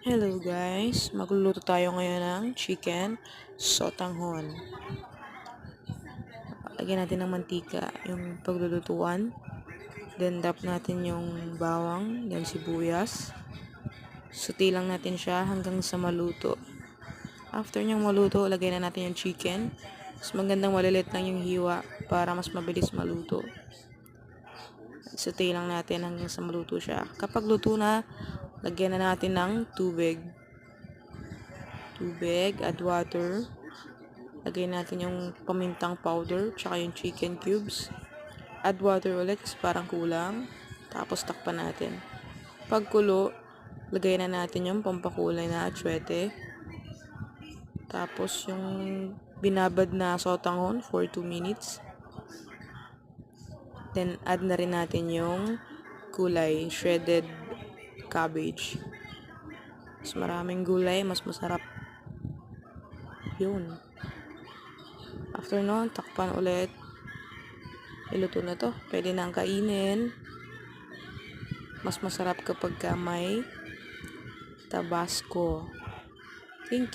Hello guys, magluluto tayo ngayon ng chicken sotanghon. Lagyan natin ng mantika yung paglulutuan. Then tap natin yung bawang, then sibuyas. Sauté lang natin siya hanggang sa maluto. After niyang maluto, lagay na natin yung chicken. Mas magandang malilit lang yung hiwa para mas mabilis maluto. Sauté lang natin hanggang sa maluto siya. Kapag luto na, lagyan na natin ng tubig, add water. Lagay natin yung pamintang powder, tsaka yung chicken cubes. Add water ulit kasi parang kulang. Tapos takpan natin. Pagkulo, lagay na natin yung pampakulay na atsuete. Tapos yung binabad na sotanghon for 2 minutes. Then add na rin natin yung gulay, shredded cabbage. Mas maraming gulay, mas masarap. Yun. After nun, takpan ulit. Iluto na to. Pwede nang kainin. Mas masarap kapag may tabasco. Thank you.